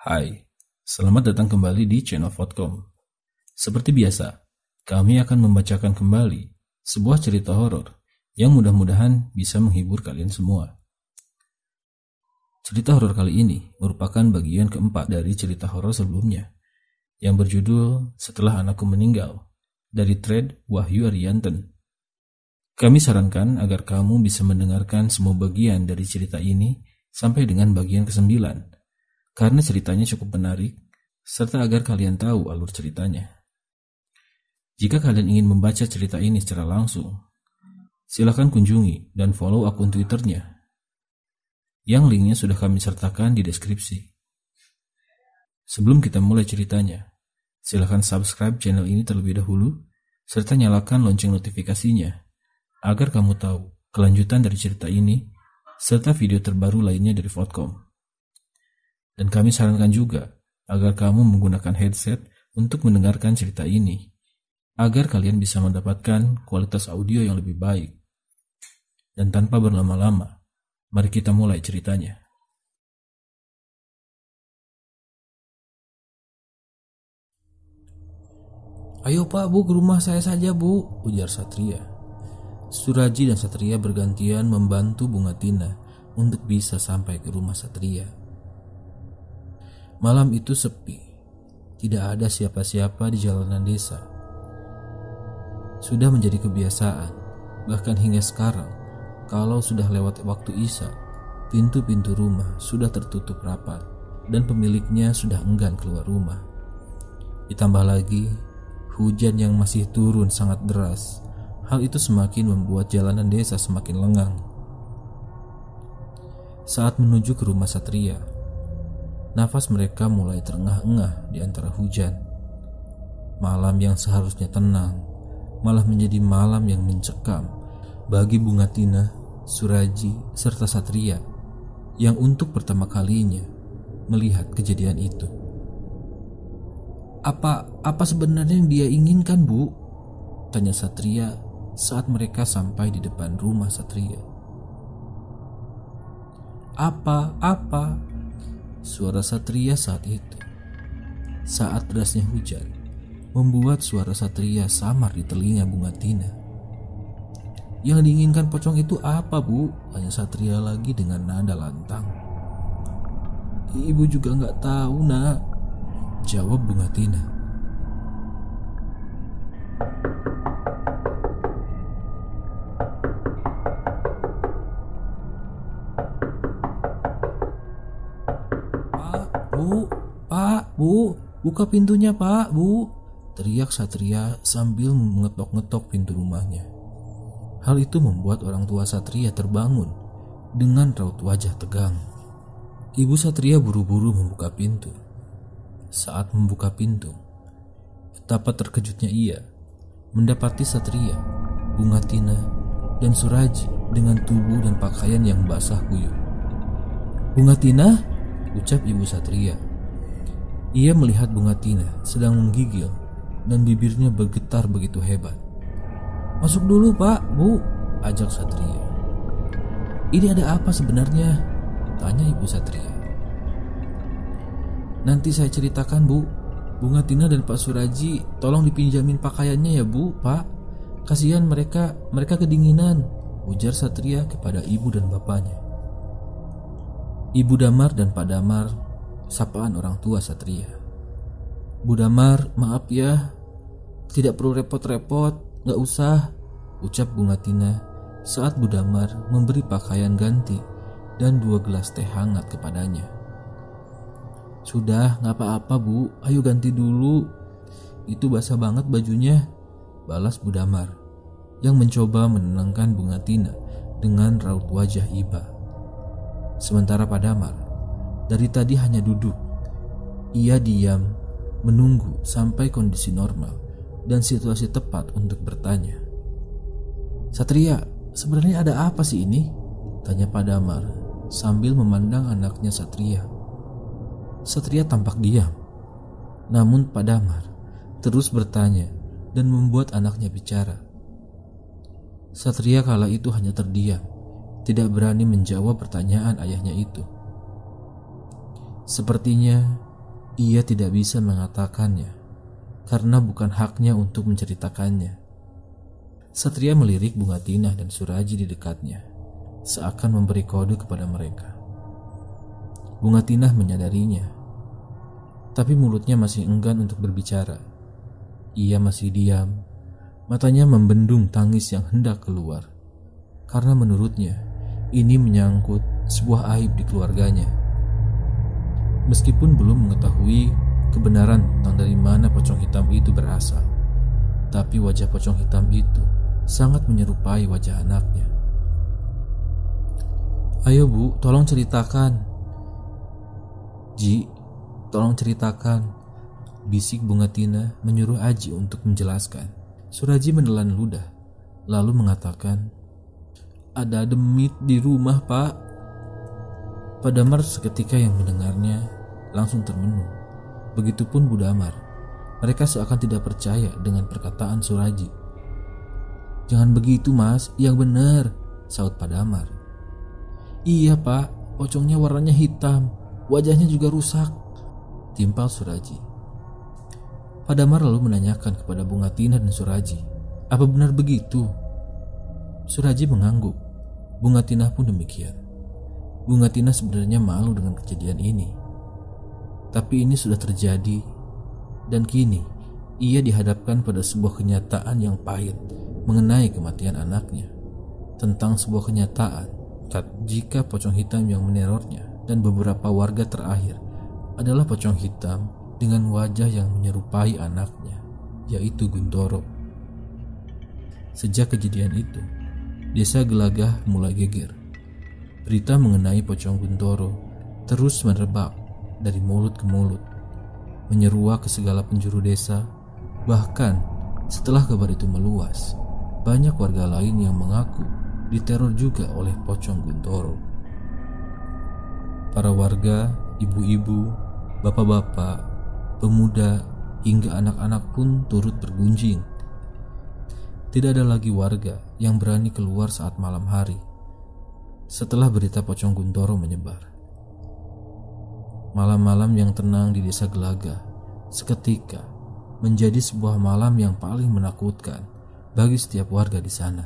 Hai, selamat datang kembali di channel Vodcom. Seperti biasa, kami akan membacakan kembali sebuah cerita horor yang mudah-mudahan bisa menghibur kalian semua. Cerita horor kali ini merupakan bagian keempat dari cerita horor sebelumnya yang berjudul Setelah Anakku Meninggal dari thread Wahyu Arianten. Kami sarankan agar kamu bisa mendengarkan semua bagian dari cerita ini sampai dengan bagian ke-9 karena ceritanya cukup menarik serta agar kalian tahu alur ceritanya. Jika kalian ingin membaca cerita ini secara langsung, silakan kunjungi dan follow akun Twitternya yang linknya sudah kami sertakan di deskripsi. Sebelum kita mulai ceritanya, silakan subscribe channel ini terlebih dahulu serta nyalakan lonceng notifikasinya agar kamu tahu kelanjutan dari cerita ini serta video terbaru lainnya dari Vodcom. Dan kami sarankan juga agar kamu menggunakan headset untuk mendengarkan cerita ini agar kalian bisa mendapatkan kualitas audio yang lebih baik. Dan tanpa berlama-lama, mari kita mulai ceritanya. "Ayo Pak, Bu, ke rumah saya saja, Bu," ujar Satria. Suraji dan Satria bergantian membantu Bunga Tina untuk bisa sampai ke rumah Satria. Malam itu sepi, tidak ada siapa-siapa di jalanan desa. Sudah menjadi kebiasaan, bahkan hingga sekarang, kalau sudah lewat waktu Isya, pintu-pintu rumah sudah tertutup rapat dan pemiliknya sudah enggan keluar rumah. Ditambah lagi, hujan yang masih turun sangat deras. Hal itu semakin membuat jalanan desa semakin lengang. Saat menuju ke rumah Satria, nafas mereka mulai terengah-engah di antara hujan. Malam yang seharusnya tenang malah menjadi malam yang mencekam bagi Bunga Tina, Suraji, serta Satria yang untuk pertama kalinya melihat kejadian itu. Apa sebenarnya yang dia inginkan, Bu?" tanya Satria saat mereka sampai di depan rumah Satria. Apa? Suara Satria saat itu, saat derasnya hujan, membuat suara Satria samar di telinga Bunga Tina. "Yang diinginkan pocong itu apa, Bu?" tanya Satria lagi dengan nada lantang. "Ibu juga nggak tahu, Nak," jawab Bunga Tina. Pak, Bu, buka pintunya, Pak, Bu," teriak Satria sambil mengetok-ngetok pintu rumahnya. Hal itu membuat orang tua Satria terbangun dengan raut wajah tegang. Ibu Satria buru-buru membuka pintu. Saat membuka pintu, betapa terkejutnya ia mendapati Satria, Bunga Tina, dan Suraji dengan tubuh dan pakaian yang basah kuyup. "Bunga Tina?" ucap ibu Satria. Ia melihat Bunga Tina sedang menggigil dan bibirnya bergetar begitu hebat. "Masuk dulu, Pak, Bu," ajak Satria. "Ini ada apa sebenarnya?" tanya ibu Satria. "Nanti saya ceritakan, Bu. Bunga Tina dan Pak Suraji tolong dipinjamin pakaiannya ya, Bu, Pak. Kasihan mereka kedinginan," ujar Satria kepada ibu dan bapaknya. Ibu Damar dan Pak Damar sapaan orang tua Satria. "Bu Damar, maaf ya, tidak perlu repot-repot, gak usah," ucap Bunga Tina saat Bu Damar memberi pakaian ganti dan 2 gelas teh hangat kepadanya. "Sudah, gak apa-apa, Bu, ayo ganti dulu, itu basah banget bajunya," balas Bu Damar yang mencoba menenangkan Bunga Tina dengan raut wajah iba. Sementara Pak Damar dari tadi hanya duduk. Ia diam menunggu sampai kondisi normal dan situasi tepat untuk bertanya. "Satria, sebenarnya ada apa sih ini?" tanya Pak Damar sambil memandang anaknya Satria. Satria tampak diam. Namun Pak Damar terus bertanya dan membuat anaknya bicara. Satria kala itu hanya terdiam, tidak berani menjawab pertanyaan ayahnya itu. Sepertinya Ia tidak bisa mengatakannya karena bukan haknya untuk menceritakannya. Satria melirik Bunga Tinah dan Suraji di dekatnya, seakan memberi kode kepada mereka. Bunga Tinah menyadarinya, tapi mulutnya masih enggan untuk berbicara. Ia masih diam, matanya membendung tangis yang hendak keluar, karena menurutnya ini menyangkut sebuah aib di keluarganya. Meskipun belum mengetahui kebenaran tentang dari mana pocong hitam itu berasal, tapi wajah pocong hitam itu sangat menyerupai wajah anaknya. "Ayo Bu, tolong ceritakan." "Ji, tolong ceritakan," bisik Bunga Tinah menyuruh Aji untuk menjelaskan. Suraji menelan ludah, lalu mengatakan, "Ada demit di rumah, Pak." Pak Damar seketika yang mendengarnya langsung termenung. Begitupun Bu Damar. Mereka seakan tidak percaya dengan perkataan Suraji. "Jangan begitu Mas, yang benar," saut Pak Damar. "Iya Pak, pocongnya warnanya hitam, wajahnya juga rusak," timpal Suraji. Pak Damar lalu menanyakan kepada Bunga Tinah dan Suraji, "Apa benar begitu?" Suraji mengangguk. Bunga Tinah pun demikian. Bunga Tinah sebenarnya malu dengan kejadian ini. Tapi ini sudah terjadi, dan kini ia dihadapkan pada sebuah kenyataan yang pahit mengenai kematian anaknya. Tentang sebuah kenyataan jika pocong hitam yang menerornya dan beberapa warga terakhir adalah pocong hitam dengan wajah yang menyerupai anaknya, yaitu Guntoro. Sejak kejadian itu, desa Gelagah mulai geger. Berita mengenai pocong Guntoro terus merebak dari mulut ke mulut, menyeruak ke segala penjuru desa. Bahkan setelah kabar itu meluas, banyak warga lain yang mengaku diteror juga oleh pocong Guntoro. Para warga, ibu-ibu, bapak-bapak, pemuda, hingga anak-anak pun turut bergunjing. Tidak ada lagi warga yang berani keluar saat malam hari setelah berita pocong Guntoro menyebar. Malam-malam yang tenang di desa Gelagah seketika menjadi sebuah malam yang paling menakutkan bagi setiap warga di sana.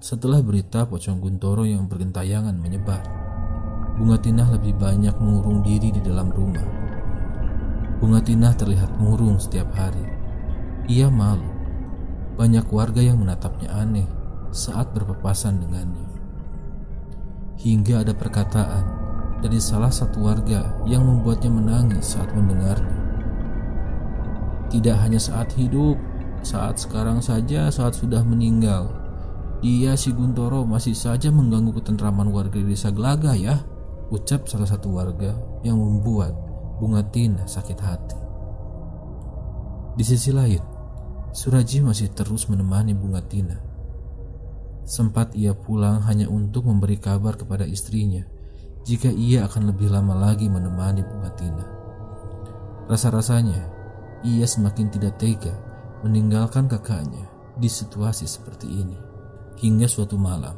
Setelah berita pocong Guntoro yang bergentayangan menyebar, Bunga Tinah lebih banyak mengurung diri di dalam rumah. Bunga Tinah terlihat murung setiap hari. Ia malu. Banyak warga yang menatapnya aneh saat berpapasan dengannya. Hingga ada perkataan dari salah satu warga yang membuatnya menangis saat mendengarnya. "Tidak hanya saat hidup, saat sekarang saja, saat sudah meninggal, dia si Guntoro masih saja mengganggu ketentraman warga desa Gelagah ya," ucap salah satu warga yang membuat Bunga Tinah sakit hati. Di sisi lain, Suraji masih terus menemani Bunga Tinah. Sempat ia pulang hanya untuk memberi kabar kepada istrinya jika ia akan lebih lama lagi menemani Bunga Tinah. Rasa-rasanya ia semakin tidak tega meninggalkan kakaknya di situasi seperti ini. Hingga suatu malam,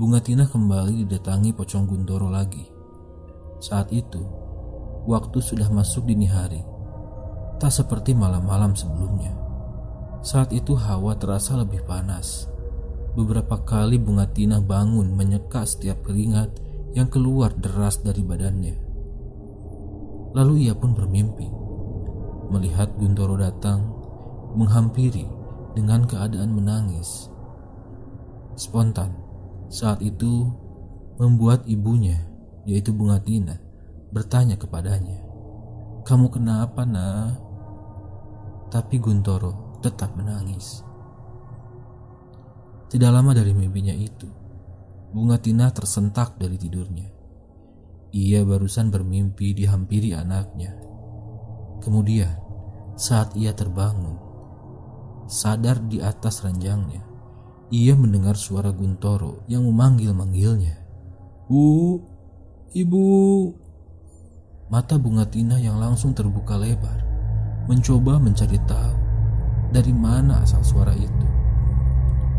Bunga Tinah kembali didatangi pocong Guntoro lagi. Saat itu, waktu sudah masuk dini hari, tak seperti malam-malam sebelumnya. Saat itu hawa terasa lebih panas. Beberapa kali Bunga Tinah bangun menyeka setiap keringat yang keluar deras dari badannya. Lalu ia pun bermimpi melihat Guntoro datang menghampiri dengan keadaan menangis. Spontan saat itu membuat ibunya, yaitu Bunga Tinah, bertanya kepadanya, "Kamu kenapa, Nak?" Tapi Guntoro tetap menangis. Tidak lama dari mimpinya itu, Bunga Tinah tersentak dari tidurnya. Ia barusan bermimpi dihampiri anaknya. Kemudian, saat ia terbangun, sadar di atas ranjangnya, ia mendengar suara Guntoro yang memanggil-manggilnya. "Bu, Ibu." Mata Bunga Tinah yang langsung terbuka lebar, mencoba mencari tahu dari mana asal suara itu.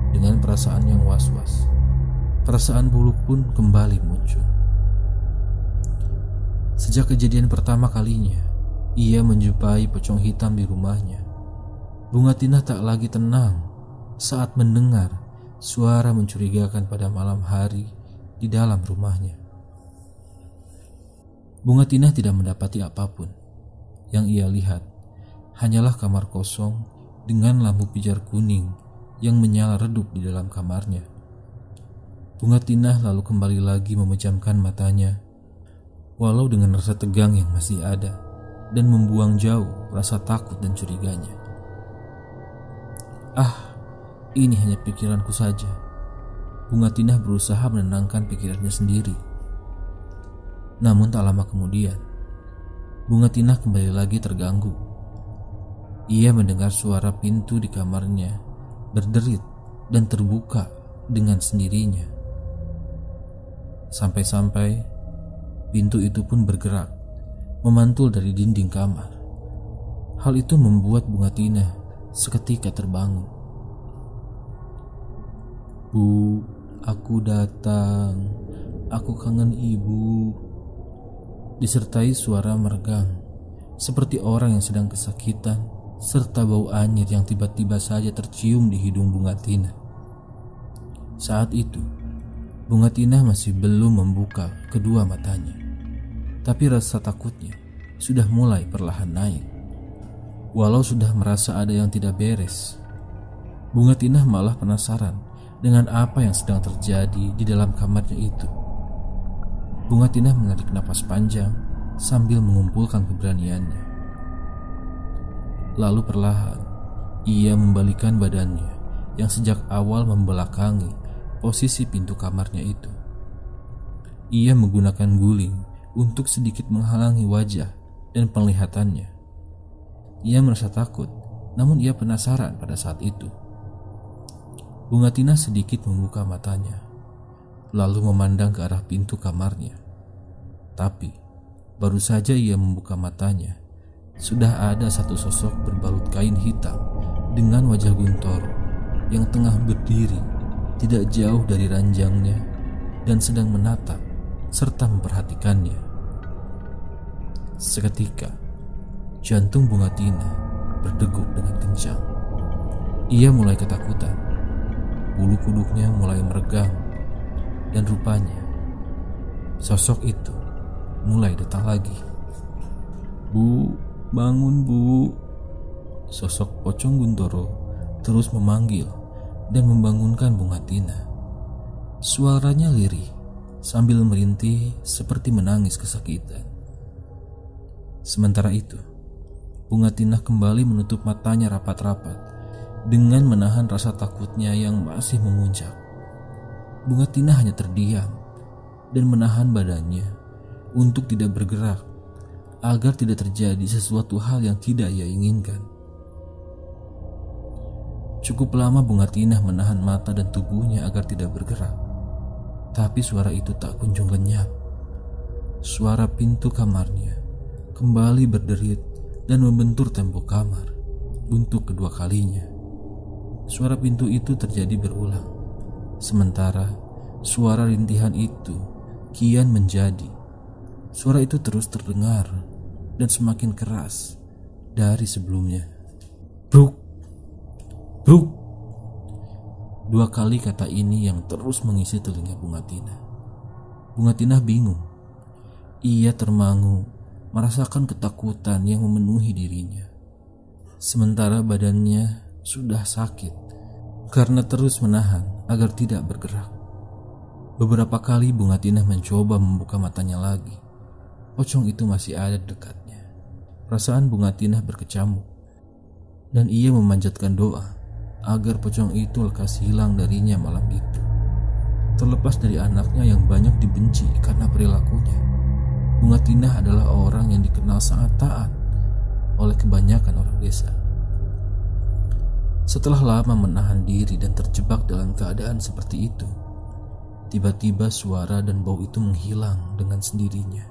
Dengan perasaan yang was-was, perasaan buruk pun kembali muncul. Sejak kejadian pertama kalinya, ia menjumpai pocong hitam di rumahnya. Bunga Tina tak lagi tenang saat mendengar suara mencurigakan pada malam hari di dalam rumahnya. Bunga Tina tidak mendapati apapun. Yang ia lihat hanyalah kamar kosong dengan lampu pijar kuning yang menyala redup di dalam kamarnya. Bunga Tina lalu kembali lagi memejamkan matanya, walau dengan rasa tegang yang masih ada, dan membuang jauh rasa takut dan curiganya. Ini hanya pikiranku saja. Bunga Tina berusaha menenangkan pikirannya sendiri. Namun tak lama kemudian, Bunga Tina kembali lagi terganggu. Ia mendengar suara pintu di kamarnya berderit dan terbuka dengan sendirinya. Sampai-sampai pintu itu pun bergerak, memantul dari dinding kamar. Hal itu membuat Bunga Tina seketika terbangun. "Bu, aku datang. Aku kangen ibu." Disertai suara meregang, seperti orang yang sedang kesakitan, serta bau anyir yang tiba-tiba saja tercium di hidung Bunga Tina. Saat itu, Bunga Tina masih belum membuka kedua matanya, tapi rasa takutnya sudah mulai perlahan naik. Walau sudah merasa ada yang tidak beres, Bunga Tina malah penasaran dengan apa yang sedang terjadi di dalam kamarnya itu. Bunga Tina menarik napas panjang sambil mengumpulkan keberaniannya. Lalu perlahan, ia membalikan badannya yang sejak awal membelakangi posisi pintu kamarnya itu. Ia menggunakan guling untuk sedikit menghalangi wajah dan penglihatannya. Ia merasa takut, namun ia penasaran pada saat itu. Bunga Tina sedikit membuka matanya, lalu memandang ke arah pintu kamarnya. Tapi baru saja ia membuka matanya, sudah ada satu sosok berbalut kain hitam dengan wajah guntoro yang tengah berdiri tidak jauh dari ranjangnya dan sedang menatap serta memperhatikannya. Seketika, jantung Bunga Tina berdegup dengan kencang. Ia mulai ketakutan. Bulu kuduknya mulai meregang, dan rupanya sosok itu mulai datang lagi. "Bu, bangun bu." Sosok pocong Guntoro terus memanggil dan membangunkan Bunga Tina. Suaranya lirih sambil merintih seperti menangis kesakitan. Sementara itu, Bunga Tina kembali menutup matanya rapat-rapat dengan menahan rasa takutnya yang masih memuncak. Bunga Tina hanya terdiam dan menahan badannya untuk tidak bergerak agar tidak terjadi sesuatu hal yang tidak ia inginkan. Cukup lama Bunga Tina menahan mata dan tubuhnya agar tidak bergerak, tapi suara itu tak kunjung lenyap. Suara pintu kamarnya kembali berderit dan membentur tembok kamar untuk kedua kalinya. Suara pintu itu terjadi berulang, sementara suara rintihan itu kian menjadi. Suara itu terus terdengar dan semakin keras dari sebelumnya. "Bruk, bruk." Dua kali kata ini yang terus mengisi telinga Bunga Tina. Bunga Tina bingung. Ia termangu, merasakan ketakutan yang memenuhi dirinya. Sementara badannya sudah sakit karena terus menahan agar tidak bergerak. Beberapa kali Bunga Tina mencoba membuka matanya lagi. Pocong itu masih ada di dekatnya. Perasaan Bunga Tina berkecamuk, dan ia memanjatkan doa agar pocong itu lekas hilang darinya malam itu. Terlepas dari anaknya yang banyak dibenci karena perilakunya, Bunga Tina adalah orang yang dikenal sangat taat oleh kebanyakan orang desa. Setelah lama menahan diri dan terjebak dalam keadaan seperti itu, tiba-tiba suara dan bau itu menghilang dengan sendirinya,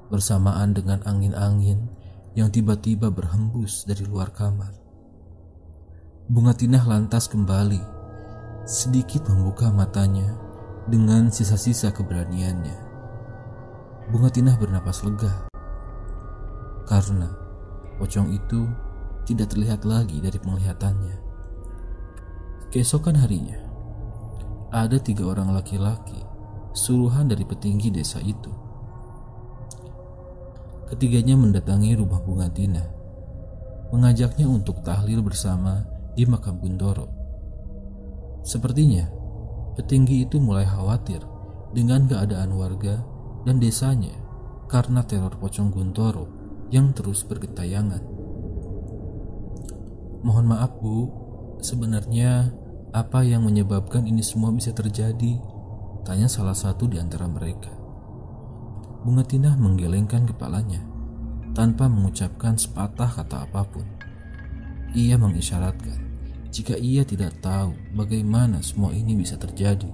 bersamaan dengan angin-angin yang tiba-tiba berhembus dari luar kamar. Bunga Tina lantas kembali, sedikit membuka matanya dengan sisa-sisa keberaniannya. Bunga Tinah bernapas lega karena pocong itu tidak terlihat lagi dari penglihatannya. Keesokan harinya, ada 3 orang laki-laki suruhan dari petinggi desa itu. Ketiganya mendatangi rumah Bunga Tinah, mengajaknya untuk tahlil bersama di makam Guntoro. Sepertinya petinggi itu mulai khawatir dengan keadaan warga dan desanya karena teror pocong Guntoro yang terus bergentayangan. "Mohon maaf Bu, sebenarnya apa yang menyebabkan ini semua bisa terjadi?" tanya salah satu di antara mereka. Bunga Tinah menggelengkan kepalanya tanpa mengucapkan sepatah kata apapun. Ia mengisyaratkan jika ia tidak tahu bagaimana semua ini bisa terjadi.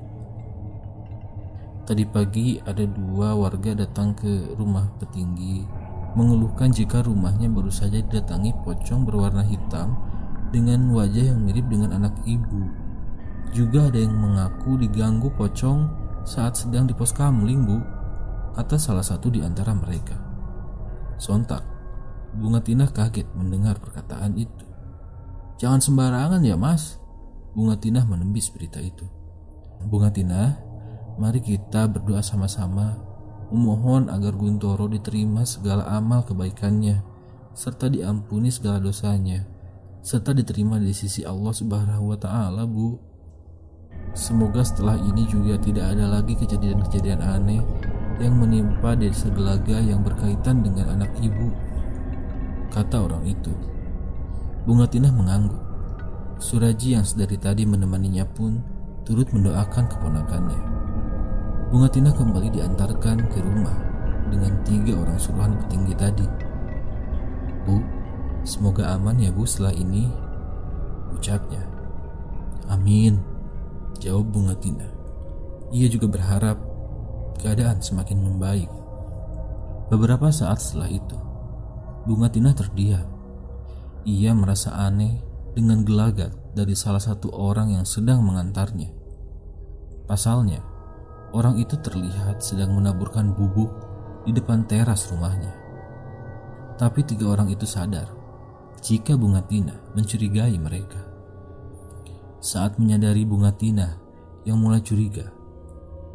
Tadi pagi ada 2 warga datang ke rumah petinggi mengeluhkan jika rumahnya baru saja didatangi pocong berwarna hitam dengan wajah yang mirip dengan anak ibu. Juga ada yang mengaku diganggu pocong saat sedang di pos kamling, Bu, kata salah satu di antara mereka. Sontak, Bunga Tinah kaget mendengar perkataan itu. "Jangan sembarangan ya, Mas." Bunga Tinah menembis berita itu. "Bunga Tinah, mari kita berdoa sama-sama, memohon agar Guntoro diterima segala amal kebaikannya, serta diampuni segala dosanya, serta diterima di sisi Allah Subhanahu wa Ta'ala, Bu. Semoga setelah ini juga tidak ada lagi kejadian-kejadian aneh yang menimpa desa Gelaga yang berkaitan dengan anak ibu," kata orang itu. Bunga Tinah mengangguk. Suraji yang sedari tadi menemaninya pun turut mendoakan keponakannya. Bunga Tinah kembali diantarkan ke rumah dengan 3 orang suruhan petinggi tadi. "Bu, semoga aman ya Bu setelah ini," ucapnya. "Amin," jawab Bunga Tinah. Ia juga berharap keadaan semakin membaik. Beberapa saat setelah itu, Bunga Tinah terdiam. Ia merasa aneh dengan gelagat dari salah satu orang yang sedang mengantarnya. Pasalnya, orang itu terlihat sedang menaburkan bubuk di depan teras rumahnya. Tapi 3 orang itu sadar jika Bunga Tinah mencurigai mereka. Saat menyadari Bunga Tinah yang mulai curiga,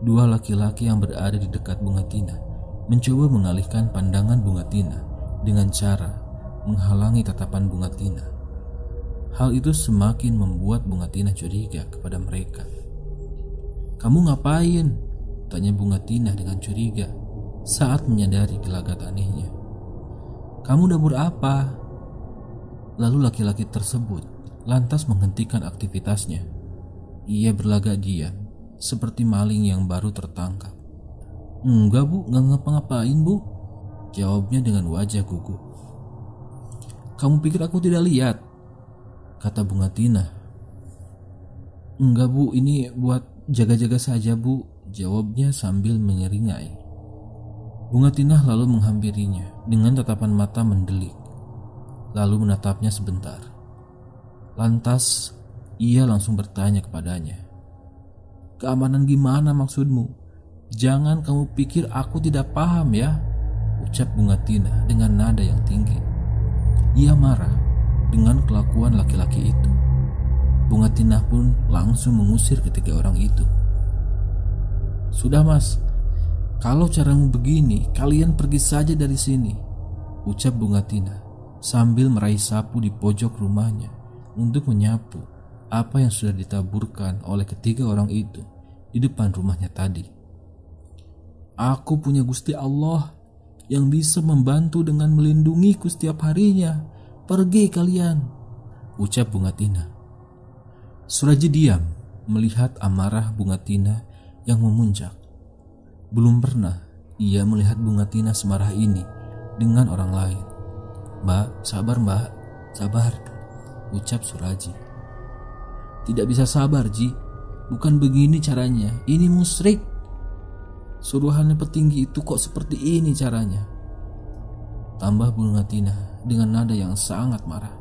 2 laki-laki yang berada di dekat Bunga Tinah mencoba mengalihkan pandangan Bunga Tinah dengan cara menghalangi tatapan Bunga Tinah. Hal itu semakin membuat Bunga Tinah curiga kepada mereka. "Kamu ngapain?" tanya Bunga Tinah dengan curiga saat menyadari gelagat anehnya. "Kamu dapur apa?" Lalu laki-laki tersebut lantas menghentikan aktivitasnya. Ia berlagak diam seperti maling yang baru tertangkap. "Enggak Bu, nggak ngapa-ngapain Bu," jawabnya dengan wajah gugup. "Kamu pikir aku tidak lihat?" kata Bunga Tinah. "Enggak Bu, ini buat jaga-jaga saja Bu," jawabnya sambil menyeringai. Bunga Tinah lalu menghampirinya dengan tatapan mata mendelik, lalu menatapnya sebentar. Lantas ia langsung bertanya kepadanya, "Keamanan gimana maksudmu? Jangan kamu pikir aku tidak paham ya," ucap Bunga Tinah dengan nada yang tinggi. Ia marah dengan kelakuan laki-laki itu. Bunga Tinah pun langsung mengusir ketiga orang itu. "Sudah Mas, kalau caramu begini, kalian pergi saja dari sini," ucap Bunga Tinah sambil meraih sapu di pojok rumahnya untuk menyapu apa yang sudah ditaburkan oleh ketiga orang itu di depan rumahnya tadi. "Aku punya Gusti Allah yang bisa membantu dengan melindungiku setiap harinya. Pergi kalian," ucap Bunga Tinah. Suraji diam melihat amarah Bunga Tinah yang memuncak. Belum pernah ia melihat Bunga Tinah semarah ini dengan orang lain. "Mbak, sabar Mbak, sabar," ucap Suraji. "Tidak bisa sabar Ji, bukan begini caranya, ini musyrik. Suruhannya petinggi itu kok seperti ini caranya," tambah Bunga Tinah dengan nada yang sangat marah.